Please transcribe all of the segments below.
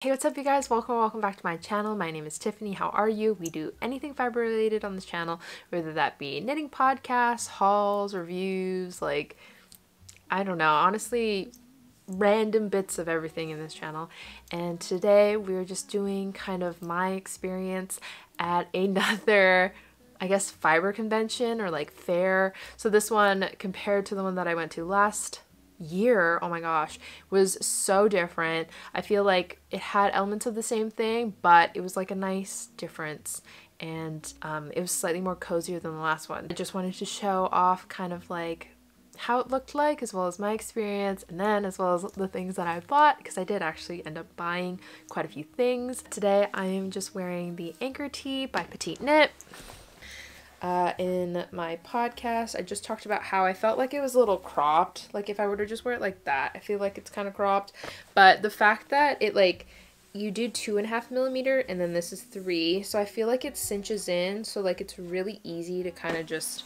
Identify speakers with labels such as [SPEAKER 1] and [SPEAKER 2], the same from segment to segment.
[SPEAKER 1] Hey, what's up you guys? Welcome back to my channel. My name is Tiffany. How are you? We do anything fiber related on this channel, whether that be knitting podcasts, hauls, reviews, like, I don't know, honestly, random bits of everything in this channel. And today we're just doing kind of my experience at another, I guess, fiber convention or like fair. So this one, compared to the one that I went to last year, oh my gosh, was so different. I feel like it had elements of the same thing, but it was like a nice difference, and it was slightly more cozier than the last one. I just wanted to show off kind of like how it looked like, as well as my experience, and then as well as the things that I bought, because I did actually end up buying quite a few things. Today I am just wearing the Anchor tee by Petite Knit. In my podcast, I just talked about how I felt like it was a little cropped. Like if I were to just wear it like that, I feel like it's kind of cropped. But the fact that it, like, you do 2.5 millimeter and then this is 3, so I feel like it cinches in, so like it's really easy to kind of just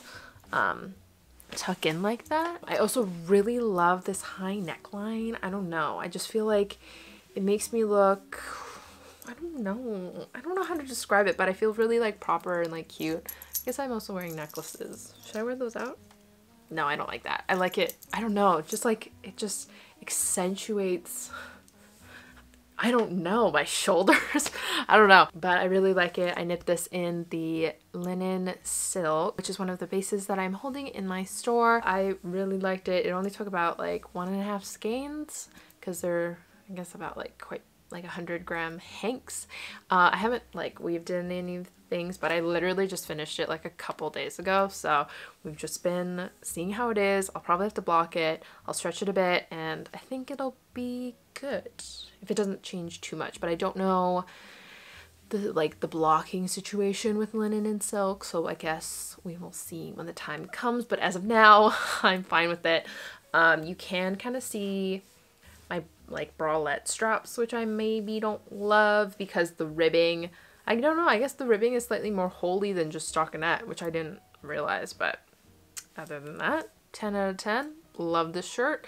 [SPEAKER 1] tuck in like that. I also really love this high neckline. I don't know, I just feel like it makes me look, I don't know how to describe it, but I feel really like proper and like cute. I guess I'm also wearing necklaces. Should I wear those out? No, I don't like that. I like it, I don't know, just like, it just accentuates, I don't know, my shoulders. I don't know, but I really like it. I knit this in the linen silk, which is one of the bases that I'm holding in my store. I really liked it. It only took about like 1.5 skeins, because they're, I guess, about like quite like 100-gram hanks. I haven't like weaved in any things, but I literally just finished it like a couple days ago, so we've just been seeing how it is. I'll probably have to block it, I'll stretch it a bit, and I think it'll be good if it doesn't change too much. But I don't know the blocking situation with linen and silk, so I guess we will see when the time comes. But as of now, I'm fine with it. You can kind of see my like bralette straps, which I maybe don't love because the ribbing, I don't know, I guess the ribbing is slightly more holey than just stockinette, which I didn't realize. But other than that, 10 out of 10. Love this shirt.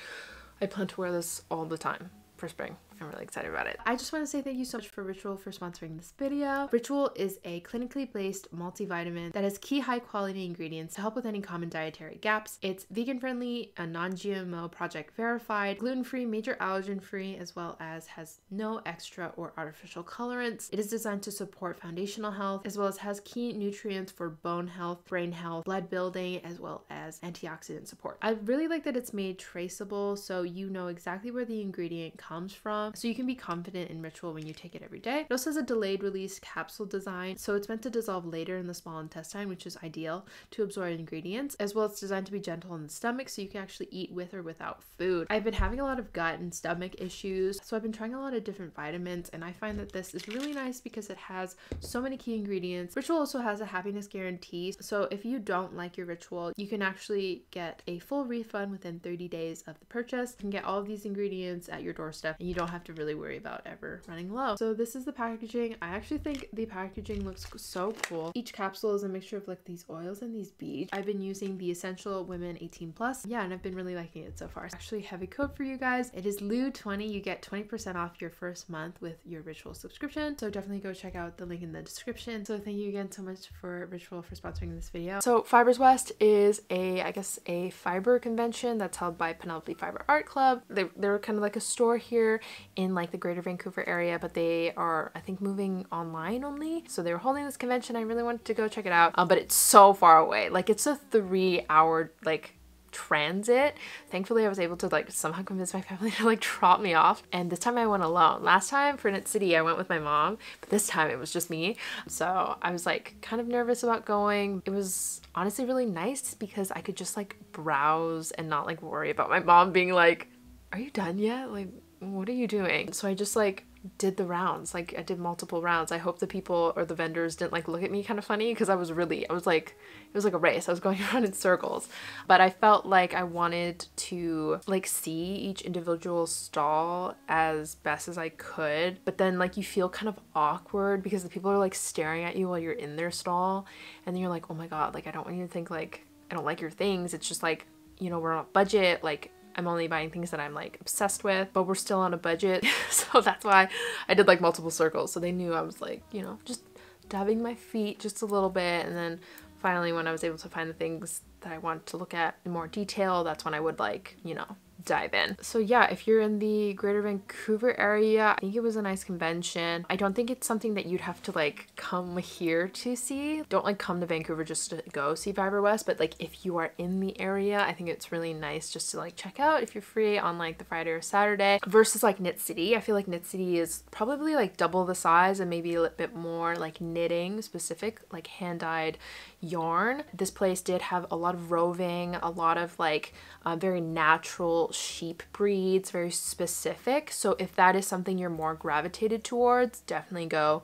[SPEAKER 1] I plan to wear this all the time for spring. I'm really excited about it. I just want to say thank you so much for Ritual for sponsoring this video. Ritual is a clinically based multivitamin that has key high quality ingredients to help with any common dietary gaps. It's vegan friendly, a non-GMO project verified, gluten-free, major allergen free, as well as has no extra or artificial colorants. It is designed to support foundational health, as well as has key nutrients for bone health, brain health, blood building, as well as antioxidant support. I really like that it's made traceable, so you know exactly where the ingredient comes from, so you can be confident in Ritual when you take it every day. It also has a delayed release capsule design, so it's meant to dissolve later in the small intestine, which is ideal to absorb ingredients, as well as designed to be gentle on the stomach, so you can actually eat with or without food. I've been having a lot of gut and stomach issues, so I've been trying a lot of different vitamins, and I find that this is really nice because it has so many key ingredients. Ritual also has a happiness guarantee, so if you don't like your Ritual, you can actually get a full refund within 30 days of the purchase. You can get all of these ingredients at your doorstep, and you don't have to really worry about ever running low. So this is the packaging. I actually think the packaging looks so cool. Each capsule is a mixture of like these oils and these beads. I've been using the Essential Women 18+. Yeah, and I've been really liking it so far. It's actually a heavy code for you guys. It is Liew20. You get 20% off your first month with your Ritual subscription. So definitely go check out the link in the description. So thank you again so much for Ritual for sponsoring this video. So fibreswest is I guess a fiber convention that's held by Penelope Fiber Art Club. They're kind of like a store here in like the greater Vancouver area, but they are, I think, moving online only. So they were holding this convention. I really wanted to go check it out, but it's so far away. Like it's a 3-hour like transit. Thankfully I was able to like somehow convince my family to like drop me off, and this time I went alone. Last time for Knit City I went with my mom, but this time it was just me, so I was like kind of nervous about going. It was honestly really nice because I could just like browse and not like worry about my mom being like, are you done yet? Like, what are you doing? So I just like did the rounds. Like I did multiple rounds. I hope the people or the vendors didn't like look at me kind of funny, because I was like, it was like a race. I was going around in circles, but I felt like I wanted to like see each individual stall as best as I could, but then like you feel kind of awkward because the people are like staring at you while you're in their stall, and then you're like, oh my god, like I don't want you to think like I don't like your things. It's just like, you know, we're on a budget, like I'm only buying things that I'm like obsessed with, but we're still on a budget. So that's why I did like multiple circles. So they knew I was like, you know, just dabbing my feet just a little bit. And then finally, when I was able to find the things that I wanted to look at in more detail, that's when I would like, you know, dive in. So yeah, if you're in the greater Vancouver area, I think it was a nice convention. I don't think it's something that you'd have to like come here to see. Don't like come to Vancouver just to go see fibreswest, but like if you are in the area, I think it's really nice just to like check out if you're free on like the Friday or Saturday, versus like Knit City. I feel like Knit City is probably like double the size and maybe a little bit more like knitting specific, like hand-dyed yarn. This place did have a lot of roving, a lot of like very natural sheep breeds, very specific. So if that is something you're more gravitated towards, definitely go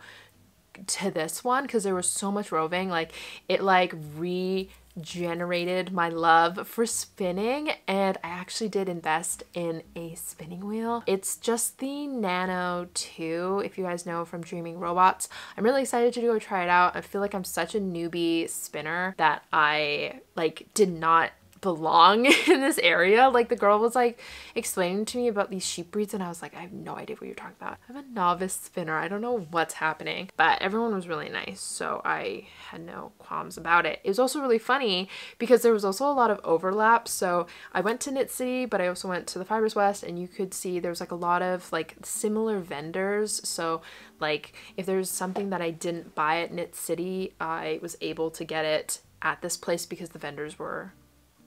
[SPEAKER 1] to this one, because there was so much roving. Like it like regenerated my love for spinning, and I actually did invest in a spinning wheel. It's just the Nano 2, if you guys know, from Dreaming Robots. I'm really excited to go try it out. I feel like I'm such a newbie spinner that I like did not belong in this area. Like the girl was like explaining to me about these sheep breeds and I was like, I have no idea what you're talking about. I'm a novice spinner. I don't know what's happening. But everyone was really nice, so I had no qualms about it. It was also really funny because there was also a lot of overlap. So I went to Knit City, but I also went to the fibreswest, and you could see there was like a lot of like similar vendors. So like if there's something that I didn't buy at Knit City, I was able to get it at this place because the vendors were,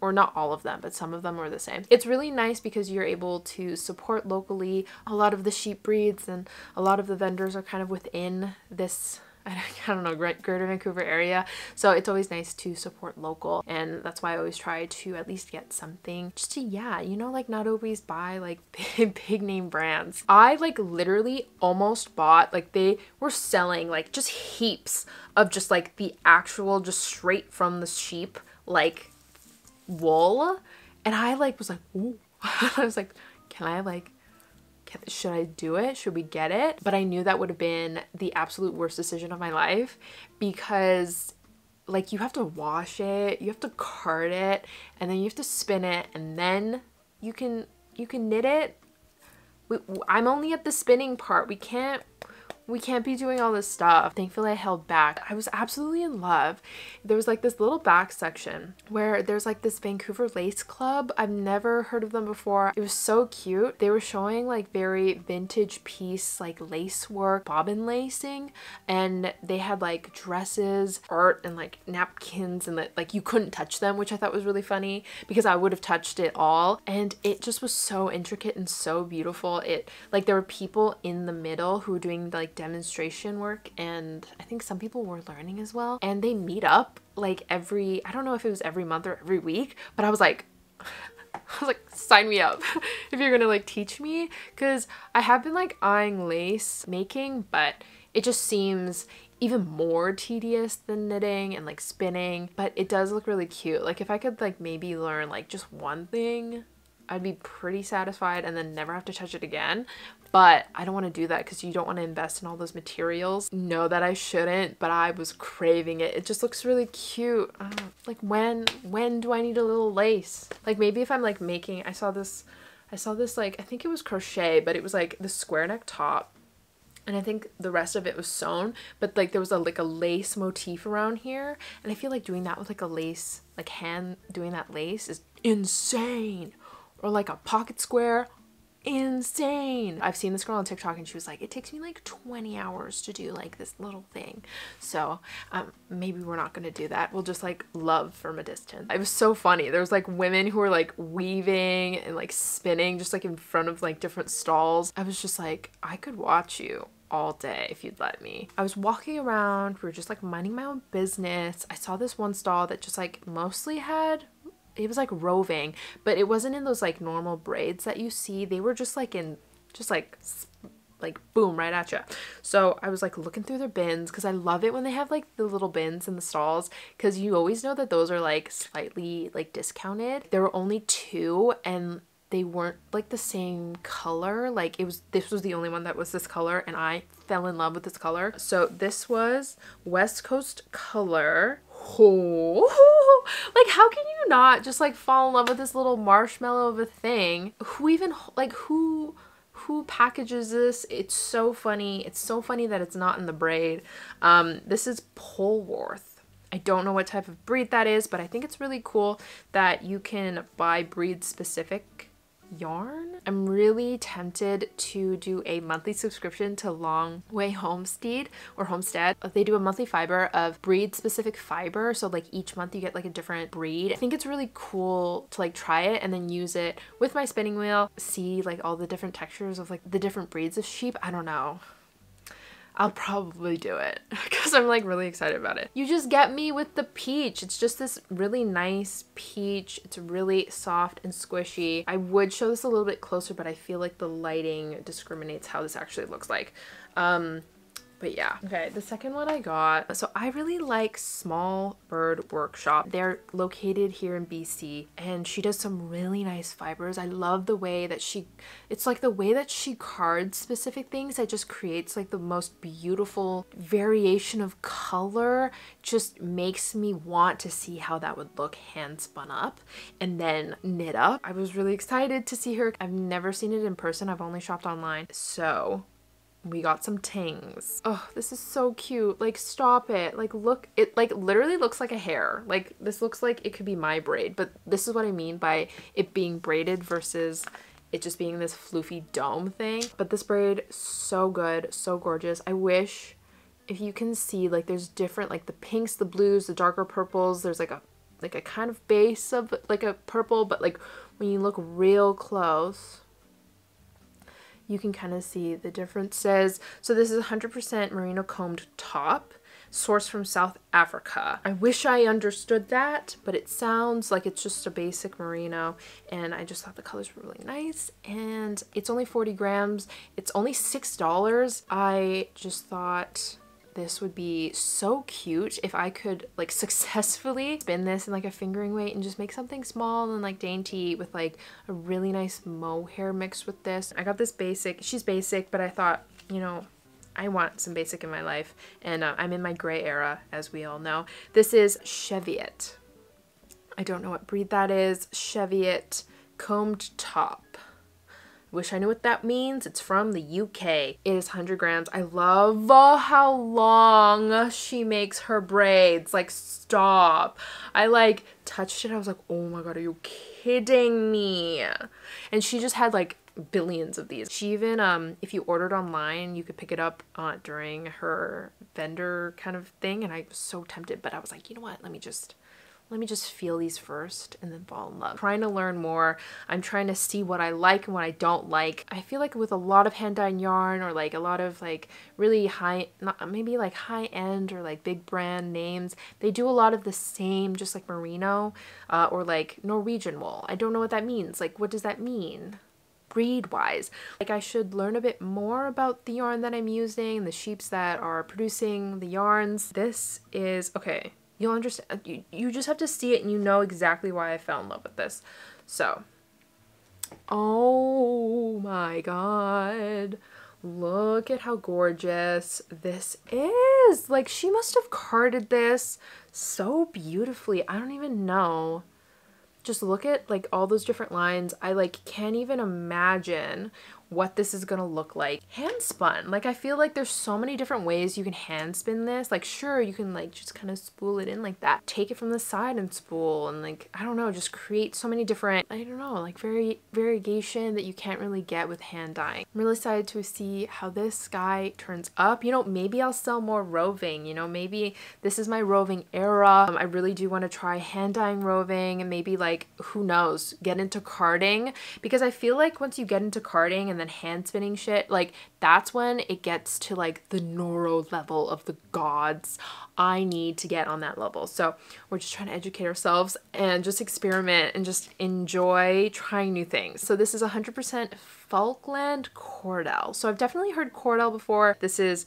[SPEAKER 1] or not all of them, but some of them were the same. It's really nice because you're able to support locally. A lot of the sheep breeds and a lot of the vendors are kind of within this, I don't know, greater Vancouver area. So it's always nice to support local. And that's why I always try to at least get something just to, yeah, you know, like not always buy like big name brands. I like literally almost bought, like they were selling like just heaps of just like the actual, just straight from the sheep, like wool, and I like was like, ooh. I was like, can I like, should I do it? Should we get it? But I knew that would have been the absolute worst decision of my life, because like you have to wash it, you have to card it, and then you have to spin it, and then you can knit it. I'm only at the spinning part. We can't be doing all this stuff. Thankfully I held back. I was absolutely in love. There was like this little back section where there's like this Vancouver lace club. I've never heard of them before. It was so cute. They were showing like very vintage piece, like lace work, bobbin lacing, and they had like dresses, art, and like napkins, and like you couldn't touch them, which I thought was really funny because I would have touched it all. And it just was so intricate and so beautiful. It like there were people in the middle who were doing like demonstration work, and I think some people were learning as well, and they meet up like every, I don't know if it was every month or every week, but I was like sign me up if you're gonna like teach me, because I have been like eyeing lace making, but it just seems even more tedious than knitting and like spinning. But it does look really cute. Like if I could like maybe learn like just one thing, I'd be pretty satisfied and then never have to touch it again. But I don't want to do that because you don't want to invest in all those materials. Know that I shouldn't, but I was craving it. It just looks really cute. Like when do I need a little lace? Like maybe if I'm like making, I saw this like, I think it was crochet, but it was like the square neck top, and I think the rest of it was sewn, but like there was like a lace motif around here, and I feel like doing that with like a lace, like hand doing that lace is insane. Or like a pocket square, insane. I've seen this girl on TikTok and she was like, it takes me like 20 hours to do like this little thing. So maybe we're not gonna do that. We'll just like love from a distance. It was so funny. There was like women who were like weaving and like spinning just like in front of like different stalls. I was just like, I could watch you all day if you'd let me. I was walking around, we were just like minding my own business. I saw this one stall that just like mostly had, it was like roving, but it wasn't in those like normal braids that you see. They were just like in, just like boom, right at you. So I was like looking through their bins, because I love it when they have like the little bins in the stalls, because you always know that those are like slightly like discounted. There were only 2 and they weren't like the same color. Like this was the only one that was this color, and I fell in love with this color. So this was West Coast Color Oh, like how can you not just like fall in love with this little marshmallow of a thing? Who even like who packages this? It's so funny. It's so funny that it's not in the braid. This is Polwarth. I don't know what type of breed that is, but I think it's really cool that you can buy breed specific yarn. I'm really tempted to do a monthly subscription to Long Way Homestead. They do a monthly fiber of breed specific fiber, so like each month you get like a different breed. I think it's really cool to like try it and then use it with my spinning wheel, see like all the different textures of like the different breeds of sheep. I don't know. I'll probably do it because I'm like really excited about it. You just get me with the peach. It's just this really nice peach. It's really soft and squishy. I would show this a little bit closer, but I feel like the lighting discriminates how this actually looks like. But yeah. Okay, the second one I got. So I really like Small Bird Workshop. They're located here in BC and she does some really nice fibers. I love the way that it's like the way that she cards specific things that just creates like the most beautiful variation of color. Just makes me want to see how that would look hand spun up and then knit up. I was really excited to see her. I've never seen it in person. I've only shopped online. So we got some tings. Oh, this is so cute. Like, stop it. Like, look, it like literally looks like a hair. Like, this looks like it could be my braid, but this is what I mean by it being braided versus it just being this floofy dome thing. But this braid, so good, so gorgeous. I wish, if you can see, like there's different, like the pinks, the blues, the darker purples. There's like a kind of base of like a purple, but like when you look real close, you can kind of see the differences. So this is 100% merino combed top, sourced from South Africa. I wish I understood that, but it sounds like it's just a basic merino, and I just thought the colors were really nice. And it's only 40 grams. It's only $6. I just thought this would be so cute if I could like successfully spin this in like a fingering weight and just make something small and like dainty with like a really nice mohair mixed with this. I got this basic. She's basic, but I thought, you know, I want some basic in my life, and I'm in my gray era, as we all know. This is Cheviot. I don't know what breed that is. Cheviot combed top. Wish I knew what that means. It's from the UK. It is 100 grams. I love how long she makes her braids. Like, stop. I like touched it. I was like, oh my god, are you kidding me? And she just had like billions of these. She even, if you ordered online, you could pick it up during her vendor kind of thing. And I was so tempted, but I was like, you know what? Let me just feel these first and then fall in love. I'm trying to learn more. I'm trying to see what I like and what I don't like. I feel like with a lot of hand dyed yarn, or like a lot of like really high, maybe like high end or like big brand names, they do a lot of the same, just like merino or like Norwegian wool. I don't know what that means. Like, what does that mean breed wise? Like, I should learn a bit more about the yarn that I'm using, the sheeps that are producing the yarns. This is okay. You'll understand. You just have to see it and you know exactly why I fell in love with this. So, oh my god. Look at how gorgeous this is. Like, she must have carded this so beautifully. I don't even know. Just look at like all those different lines. I like can't even imagine what this is gonna look like hand spun. Like, I feel like there's so many different ways you can hand spin this. Like, sure, you can like just kind of spool it in like that, take it from the side and spool, and like, I don't know, just create so many different, I don't know, like variegation that you can't really get with hand dyeing. I'm really excited to see how this guy turns up. You know, maybe I'll sell more roving, you know, maybe this is my roving era. I really do want to try hand dyeing roving, and maybe like, who knows, get into carding, because I feel like once you get into carding and then hand spinning shit, like that's when it gets to like the Noro level of the gods. I need to get on that level. So we're just trying to educate ourselves and just experiment and just enjoy trying new things. So this is 100% Falkland Cordell. So I've definitely heard Cordell before. This is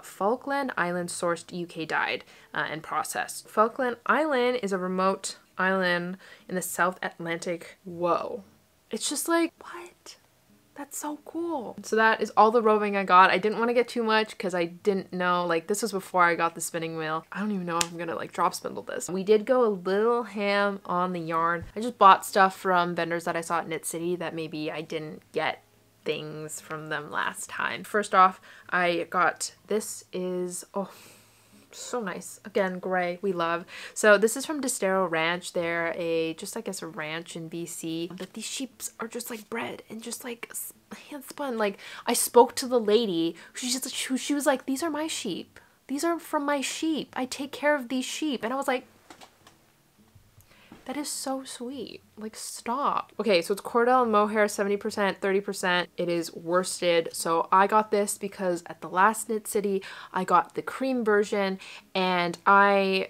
[SPEAKER 1] Falkland Island sourced UK dyed and processed. Falkland Island is a remote island in the South Atlantic. Whoa. It's just like, what? That's so cool. So that is all the roving I got. I didn't want to get too much because I didn't know, like, this was before I got the spinning wheel. I don't even know if I'm gonna like drop spindle this. We did go a little ham on the yarn. I just bought stuff from vendors that I saw at Knit City that maybe I didn't get things from them last time. First off, I got, this is, oh, so nice. Again, gray, we love. So this is from Disdero Ranch. They're just I guess a ranch in BC. But these sheeps are just like bred and just like hand spun. Like, I spoke to the lady. She was like, these are my sheep. These are from my sheep. I take care of these sheep. And I was like, that is so sweet. Like, stop. Okay, so it's Cordell and mohair, 70%, 30%. It is worsted. So I got this because at the last Knit City, I got the cream version, and I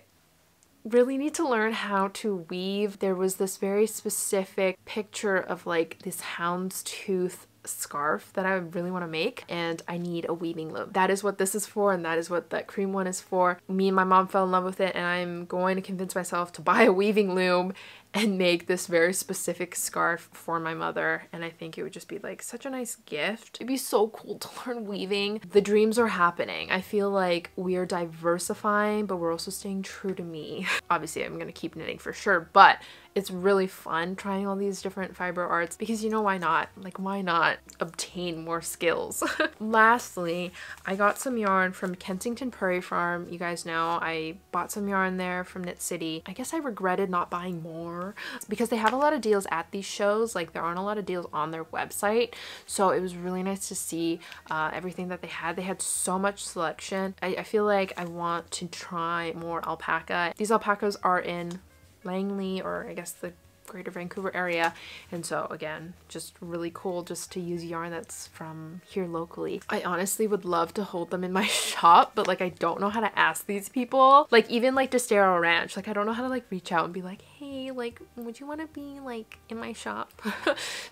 [SPEAKER 1] really need to learn how to weave. There was this very specific picture of like this houndstooth scarf that I really want to make, and I need a weaving loom. That is what this is for, and that is what that cream one is for. Me and my mom fell in love with it, and I'm going to convince myself to buy a weaving loom and make this very specific scarf for my mother, and I think it would just be like such a nice gift. It'd be so cool to learn weaving. The dreams are happening. I feel like we are diversifying, but we're also staying true to me. Obviously, I'm gonna keep knitting for sure, but it's really fun trying all these different fiber arts because, you know, why not? Like, why not obtain more skills? Lastly, I got some yarn from Kensington Prairie Farm. You guys know I bought some yarn there from Knit City. I guess I regretted not buying more because they have a lot of deals at these shows. Like, there aren't a lot of deals on their website. So it was really nice to see everything that they had. They had so much selection. I feel like I want to try more alpaca. These alpacas are in Langley, or I guess the greater Vancouver area, and so again, just really cool just to use yarn that's from here locally. I honestly would love to hold them in my shop, but like I don't know how to ask these people. Like, even like Disdero Ranch, like I don't know how to like reach out and be like, hey, like, would you want to be like in my shop?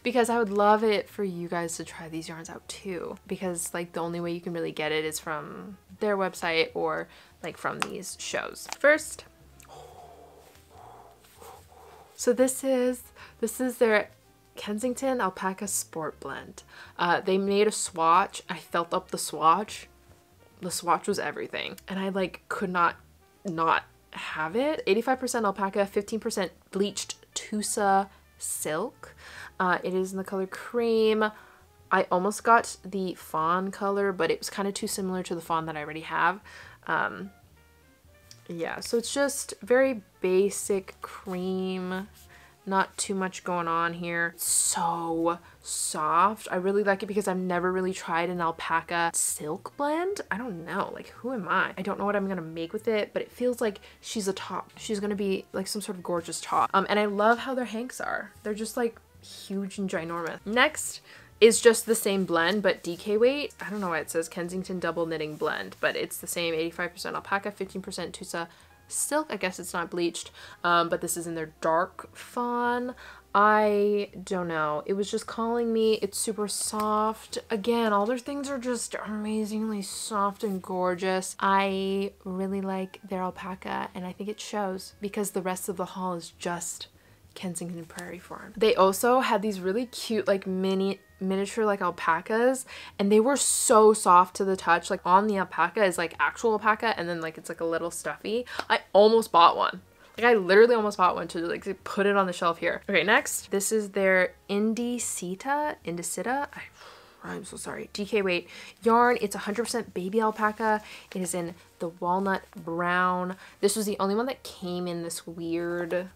[SPEAKER 1] Because I would love it for you guys to try these yarns out too, because like the only way you can really get it is from their website or like from these shows. First, so this is their Kensington Alpaca Sport Blend. They made a swatch. I felt up the swatch. The swatch was everything. And I like could not have it. 85% alpaca, 15% bleached Tusa silk. It is in the color cream. I almost got the fawn color, but it was kind of too similar to the fawn that I already have. Yeah, so it's just very basic cream, not too much going on here. It's so soft. I really like it because I've never really tried an alpaca silk blend. I don't know, like, who am I? I don't know what I'm gonna make with it, but it feels like she's a top. She's gonna be like some sort of gorgeous top. And I love how their hanks are. They're just like huge and ginormous. Next is just the same blend, but DK weight. I don't know why it says Kensington Double Knitting Blend, but it's the same 85% alpaca, 15% Tusa silk. I guess it's not bleached, but this is in their dark fawn. I don't know. It was just calling me. It's super soft. Again, all their things are just amazingly soft and gorgeous. I really like their alpaca, and I think it shows because the rest of the haul is just Kensington Prairie Farm. They also had these really cute like miniature like alpacas, and they were so soft to the touch. Like, on the alpaca is like actual alpaca, and then like it's like a little stuffy. I almost bought one. Like, I literally almost bought one to like put it on the shelf here. Okay, next, this is their Indicita. I'm so sorry. DK weight yarn. It's 100% baby alpaca. It is in the walnut brown. This was the only one that came in this weird,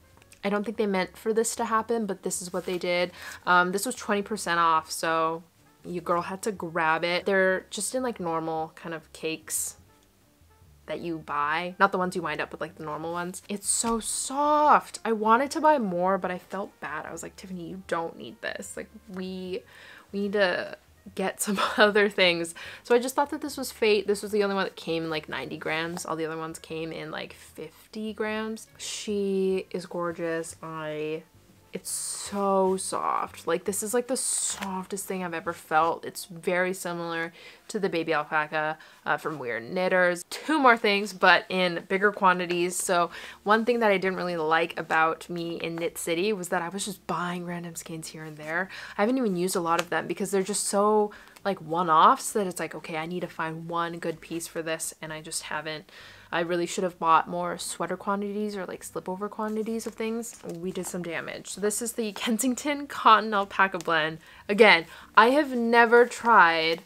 [SPEAKER 1] I don't think they meant for this to happen, but this is what they did. This was 20% off, so your girl had to grab it. They're just in like normal kind of cakes that you buy, not the ones you wind up with, like the normal ones. It's so soft. I wanted to buy more, but I felt bad. I was like, Tiffany, you don't need this. Like, we need to get some other things. So I just thought that this was fate. This was the only one that came in like 90 grams. All the other ones came in like 50 grams. She is gorgeous. I It's so soft. Like, this is like the softest thing I've ever felt. It's very similar to the baby alpaca from Weird Knitters. Two more things, but in bigger quantities. So one thing that I didn't really like about me in Knit City was that I was just buying random skeins here and there. I haven't even used a lot of them because they're just so like one-offs that it's like, okay, I need to find one good piece for this, and I just haven't. I really should have bought more sweater quantities or like slipover quantities of things. We did some damage. So this is the Kensington Cotton Alpaca Blend. Again, I have never tried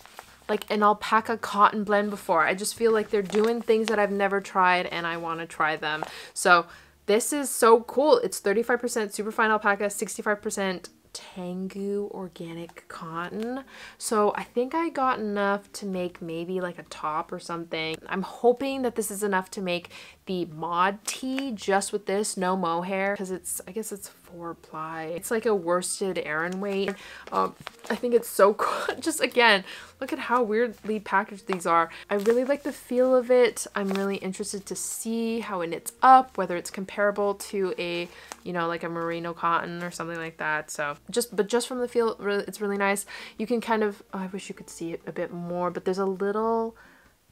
[SPEAKER 1] like an alpaca cotton blend before. I just feel like they're doing things that I've never tried and I want to try them. So this is so cool. It's 35% superfine alpaca, 65% Tengu organic cotton. So I think I got enough to make maybe like a top or something. I'm hoping that this is enough to make the mod tee just with this, no mohair, because it's, I guess it's 4-ply. It's like a worsted Aran weight. I think it's so cool. Just again, look at how weirdly packaged these are. I really like the feel of it. I'm really interested to see how it knits up, whether it's comparable to a, you know, like a merino cotton or something like that. So just from the feel, it's really nice. You can kind of, oh, I wish you could see it a bit more, but there's a little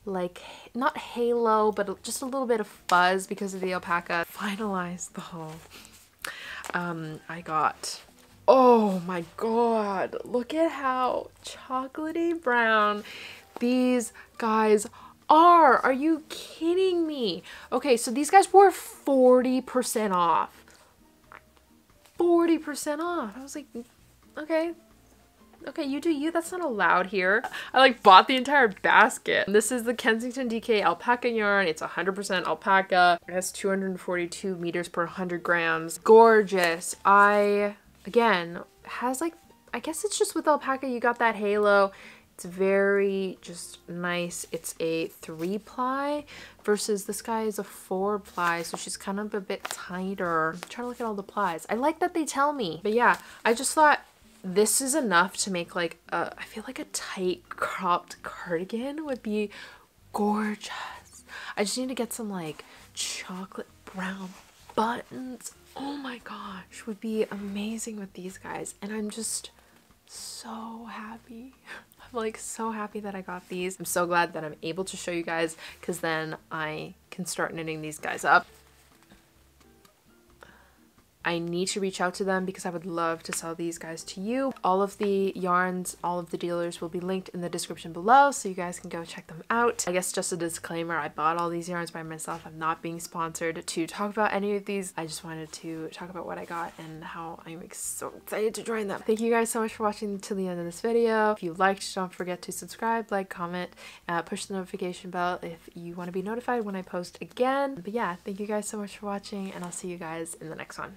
[SPEAKER 1] like, not halo, but just a little bit of fuzz because of the alpaca. Finalized the haul. I got, oh my god, look at how chocolatey brown these guys are. Are you kidding me? Okay, so these guys were 40% off. 40% off. I was like, okay, you do you. That's not allowed here. I like bought the entire basket. This is the Kensington DK alpaca yarn. It's 100% alpaca. It has 242 meters per 100 grams. Gorgeous. Again, has like, I guess it's just with alpaca you got that halo. It's very just nice. It's a 3-ply versus this guy is a 4-ply, so she's kind of a bit tighter. I'm trying to look at all the plies. I like that they tell me. But yeah, I just thought this is enough to make like a, I feel like a tight cropped cardigan would be gorgeous. I just need to get some like chocolate brown buttons. Oh my gosh, would be amazing with these guys. And I'm just so happy. I'm like so happy that I got these. I'm so glad that I'm able to show you guys, because then I can start knitting these guys up. I need to reach out to them because I would love to sell these guys to you. All of the yarns, all of the dealers will be linked in the description below, so you guys can go check them out. I guess just a disclaimer, I bought all these yarns by myself. I'm not being sponsored to talk about any of these. I just wanted to talk about what I got and how I'm so excited to join them. Thank you guys so much for watching till the end of this video. If you liked, don't forget to subscribe, like, comment, push the notification bell if you want to be notified when I post again. But yeah, thank you guys so much for watching, and I'll see you guys in the next one.